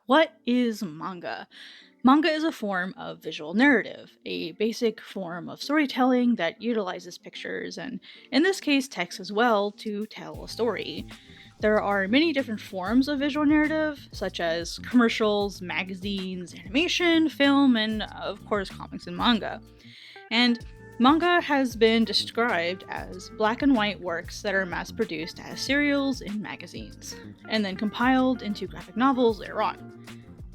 What is manga? Manga is a form of visual narrative, a basic form of storytelling that utilizes pictures and, in this case, text as well, to tell a story. There are many different forms of visual narrative, such as commercials, magazines, animation, film, and of course, comics and manga. And manga has been described as black and white works that are mass produced as serials in magazines, and then compiled into graphic novels later on.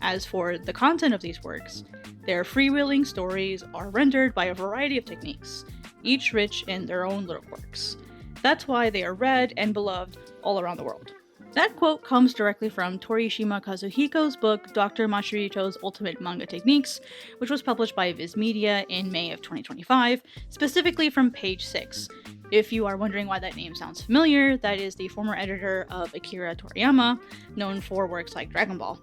As for the content of these works, their freewheeling stories are rendered by a variety of techniques, each rich in their own little quirks. That's why they are read and beloved all around the world. That quote comes directly from Torishima Kazuhiko's book Dr. Mashirito's Ultimate Manga Techniques, which was published by Viz Media in May of 2025, specifically from page 6. If you are wondering why that name sounds familiar, that is the former editor of Akira Toriyama, known for works like Dragon Ball.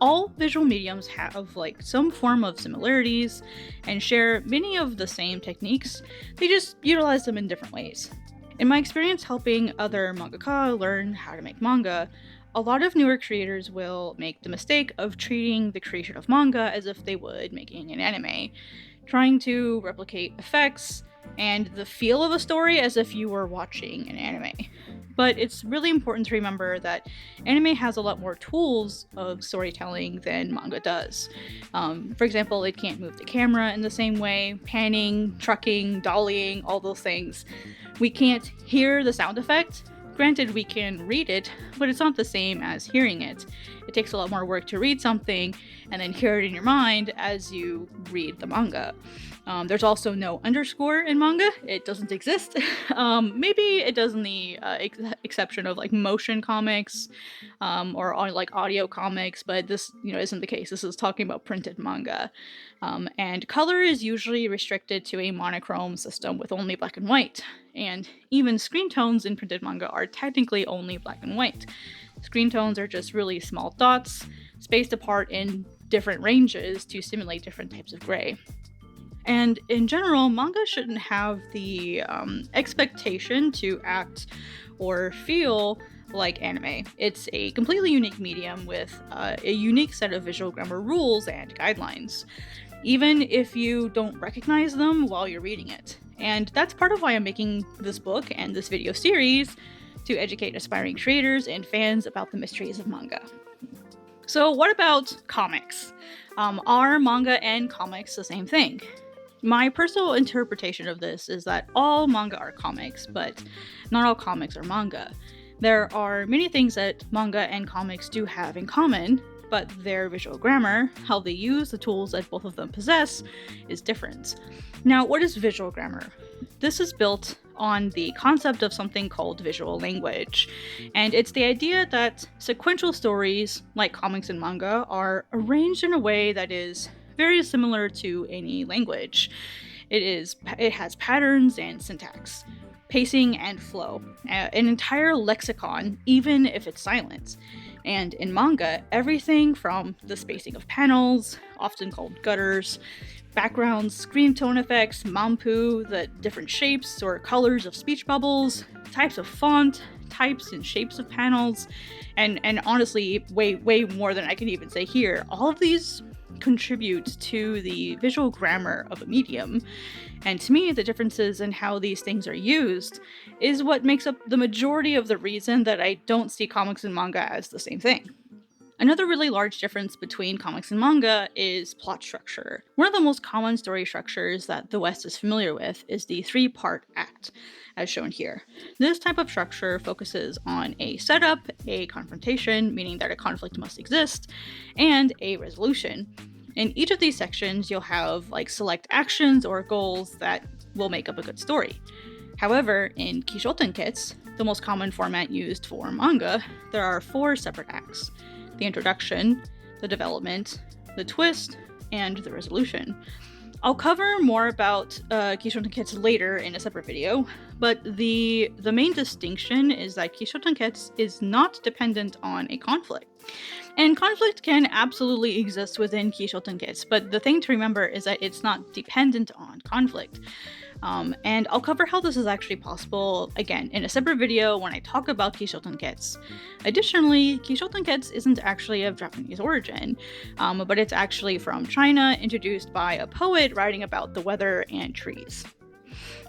All visual mediums have some form of similarities and share many of the same techniques, they just utilize them in different ways. In my experience helping other mangaka learn how to make manga, a lot of newer creators will make the mistake of treating the creation of manga as if they would making an anime, trying to replicate effects and the feel of a story as if you were watching an anime. But it's really important to remember that anime has a lot more tools of storytelling than manga does. For example, it can't move the camera in the same way, panning, trucking, dollying, all those things. We can't hear the sound effect. Granted, we can read it, but it's not the same as hearing it. It takes a lot more work to read something and then hear it in your mind as you read the manga. There's also no underscore in manga. It doesn't exist. Maybe it does in the exception of motion comics or audio comics, but this isn't the case. This is talking about printed manga. And color is usually restricted to a monochrome system with only black and white. And even screen tones in printed manga are technically only black and white. Screen tones are just really small dots spaced apart in different ranges to simulate different types of gray. And in general, manga shouldn't have the expectation to act or feel like anime. It's a completely unique medium with a unique set of visual grammar rules and guidelines, even if you don't recognize them while you're reading it. And that's part of why I'm making this book and this video series, to educate aspiring creators and fans about the mysteries of manga. So what about comics? Are manga and comics the same thing? My personal interpretation of this is that all manga are comics, but not all comics are manga. There are many things that manga and comics do have in common, but their visual grammar, how they use the tools that both of them possess, is different. Now, what is visual grammar? This is built on the concept of something called visual language, and it's the idea that sequential stories, like comics and manga, are arranged in a way that is very similar to any language. It has patterns and syntax, pacing and flow, an entire lexicon, even if it's silent. And in manga, everything from the spacing of panels, often called gutters, backgrounds, screen tone effects, manpu, the different shapes or colors of speech bubbles, types of font, types and shapes of panels, and honestly, way more than I can even say here. All of these contribute to the visual grammar of a medium. And to me, the differences in how these things are used is what makes up the majority of the reason that I don't see comics and manga as the same thing. Another really large difference between comics and manga is plot structure. One of the most common story structures that the West is familiar with is the three-part act, as shown here. This type of structure focuses on a setup, a confrontation, meaning that a conflict must exist, and a resolution. In each of these sections, you'll have select actions or goals that will make up a good story. However, in Kishotenketsu, the most common format used for manga, there are 4 separate acts: the introduction, the development, the twist, and the resolution. I'll cover more about Kishotenketsu later in a separate video, but the main distinction is that Kishotenketsu is not dependent on a conflict. And conflict can absolutely exist within Kishotenketsu, but the thing to remember is that it's not dependent on conflict. And I'll cover how this is actually possible, again, in a separate video when I talk about Kishotenketsu. Additionally, Kishotenketsu isn't actually of Japanese origin, but it's actually from China, introduced by a poet writing about the weather and trees.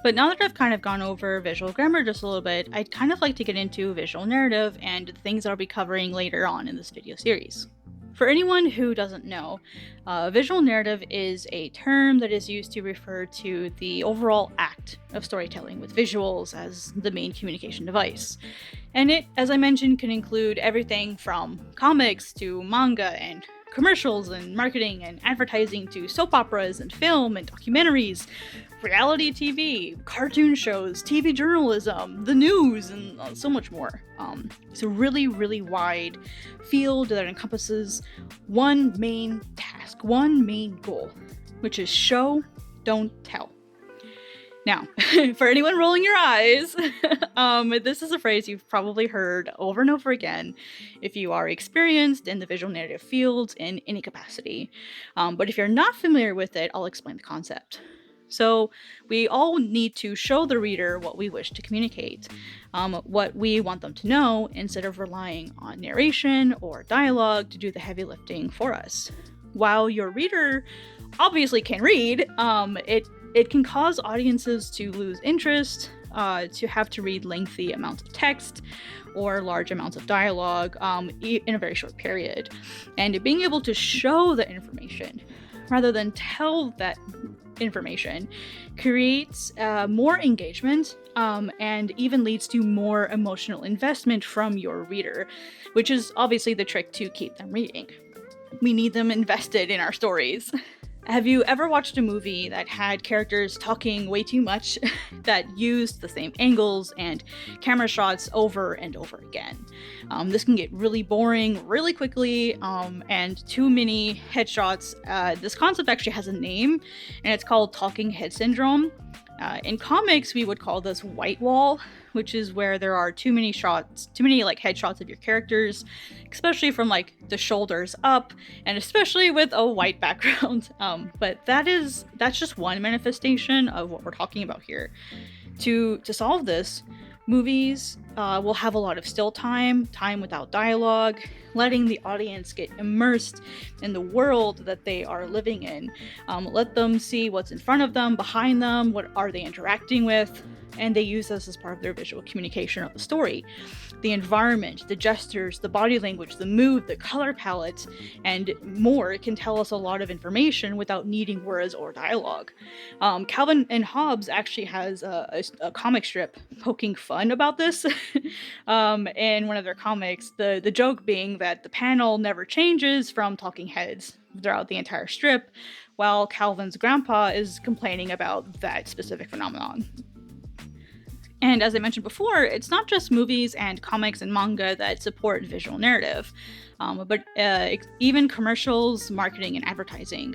But now that I've kind of gone over visual grammar just a little bit, I'd kind of like to get into visual narrative and the things that I'll be covering later on in this video series. For anyone who doesn't know, visual narrative is a term that is used to refer to the overall act of storytelling with visuals as the main communication device. And it, as I mentioned, can include everything from comics to manga and commercials and marketing and advertising to soap operas and film and documentaries, reality TV, cartoon shows, TV journalism, the news, and so much more. It's a really, really wide field that encompasses one main task, one main goal, which is show, don't tell. Now, for anyone rolling your eyes, this is a phrase you've probably heard over and over again if you are experienced in the visual narrative field in any capacity. But if you're not familiar with it, I'll explain the concept. So we all need to show the reader what we wish to communicate, what we want them to know, instead of relying on narration or dialogue to do the heavy lifting for us. While your reader obviously can read, it can cause audiences to lose interest, to have to read lengthy amounts of text or large amounts of dialogue in a very short period. And being able to show the information rather than tell that information creates more engagement and even leads to more emotional investment from your reader, which is obviously the trick to keep them reading. We need them invested in our stories. Have you ever watched a movie that had characters talking way too much, that used the same angles and camera shots over and over again? This can get really boring really quickly, and too many headshots. This concept actually has a name, and it's called talking head syndrome. In comics, we would call this white wall, which is where there are too many like headshots of your characters, especially from like the shoulders up, and especially with a white background. But that's just one manifestation of what we're talking about here. To solve this, movies will have a lot of still time without dialogue, letting the audience get immersed in the world that they are living in. Let them see what's in front of them, behind them, what are they interacting with, and they use this as part of their visual communication of the story. The environment, the gestures, the body language, the mood, the color palette, and more can tell us a lot of information without needing words or dialogue. Calvin and Hobbes actually has a comic strip poking fun about this in one of their comics, the joke being that the panel never changes from talking heads throughout the entire strip, while Calvin's grandpa is complaining about that specific phenomenon. And as I mentioned before, it's not just movies and comics and manga that support visual narrative, but even commercials, marketing, and advertising.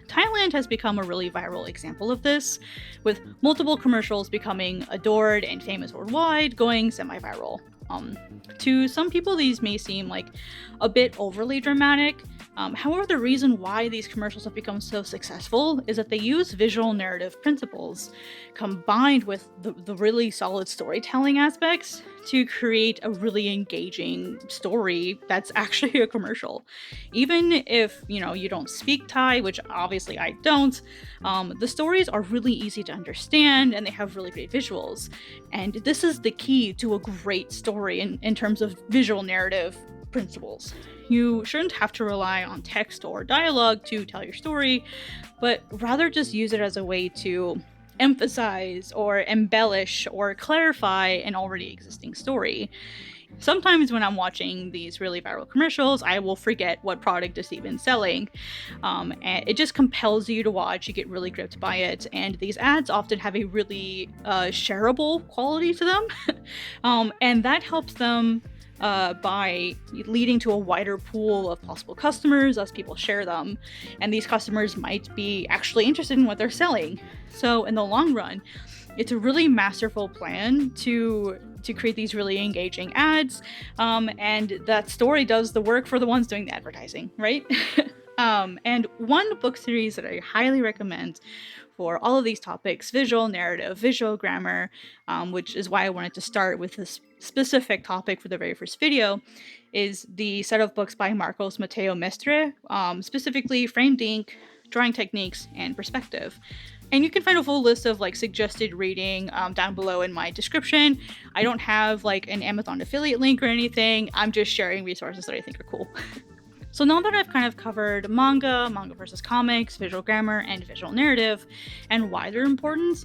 Thailand has become a really viral example of this, with multiple commercials becoming adored and famous worldwide, going semi-viral. To some people, these may seem like a bit overly dramatic. However, the reason why these commercials have become so successful is that they use visual narrative principles combined with the really solid storytelling aspects to create a really engaging story that's actually a commercial. Even if, you don't speak Thai, which obviously I don't, the stories are really easy to understand and they have really great visuals. And this is the key to a great story in terms of visual narrative principles. You shouldn't have to rely on text or dialogue to tell your story, but rather just use it as a way to emphasize or embellish or clarify an already existing story. Sometimes when I'm watching these really viral commercials, I will forget what product is even selling. And it just compels you to watch. You get really gripped by it. And these ads often have a really shareable quality to them. And that helps them by leading to a wider pool of possible customers as people share them. And these customers might be actually interested in what they're selling. So in the long run, it's a really masterful plan to create these really engaging ads, and that story does the work for the ones doing the advertising, right? And one book series that I highly recommend for all of these topics, visual narrative, visual grammar, which is why I wanted to start with this specific topic for the very first video, is the set of books by Marcos Mateo Mestre, specifically framed ink, drawing techniques, and perspective. And you can find a full list of like suggested reading down below in my description. I don't have like an Amazon affiliate link or anything. I'm just sharing resources that I think are cool. So now that I've kind of covered manga versus comics, visual grammar, and visual narrative, and why they're important,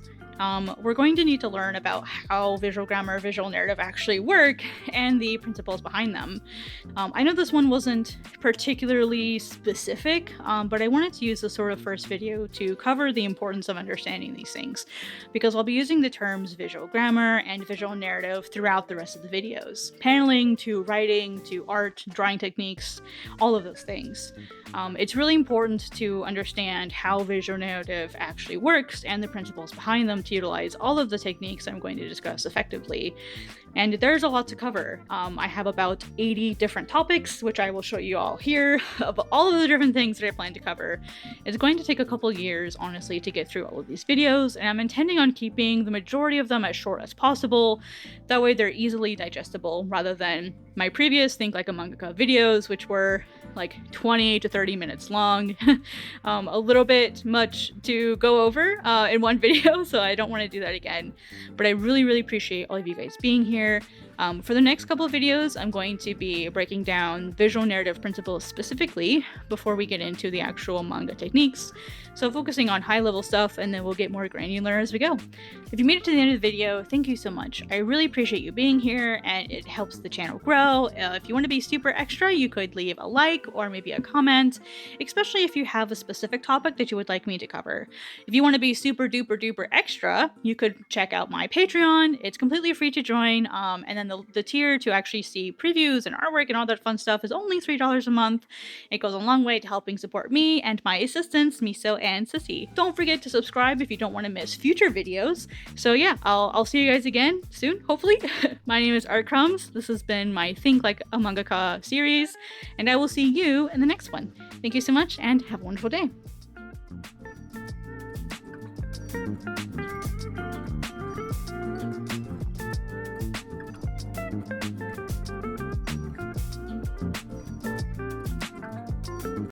we're going to need to learn about how visual grammar, visual narrative actually work and the principles behind them. I know this one wasn't particularly specific, but I wanted to use this sort of first video to cover the importance of understanding these things, because I'll be using the terms visual grammar and visual narrative throughout the rest of the videos. Paneling to writing to art, drawing techniques, all of those things. It's really important to understand how visual narrative actually works and the principles behind them to utilize all of the techniques I'm going to discuss effectively. And there's a lot to cover. I have about 80 different topics, which I will show you all here, of all of the different things that I plan to cover. It's going to take a couple years, honestly, to get through all of these videos, and I'm intending on keeping the majority of them as short as possible. That way they're easily digestible, rather than my previous Think Like a Mangaka videos, which were like 20 to 30 minutes long. A little bit much to go over in one video, so I don't want to do that again. But I really appreciate all of you guys being here. For the next couple of videos, I'm going to be breaking down visual narrative principles specifically before we get into the actual manga techniques. So focusing on high-level stuff, and then we'll get more granular as we go. If you made it to the end of the video, thank you so much. I really appreciate you being here, and it helps the channel grow. If you want to be super extra, you could leave a like or maybe a comment, especially if you have a specific topic that you would like me to cover. If you want to be super duper extra, you could check out my Patreon. It's completely free to join, and then the tier to actually see previews and artwork and all that fun stuff is only $3 a month. It goes a long way to helping support me and my assistants, Miso and Sissy. Don't forget to subscribe if you don't want to miss future videos. So yeah, I'll see you guys again soon, hopefully. My name is Art Crumbs. This has been my Think Like a Mangaka series, and I will see you in the next one. Thank you so much, and have a wonderful day.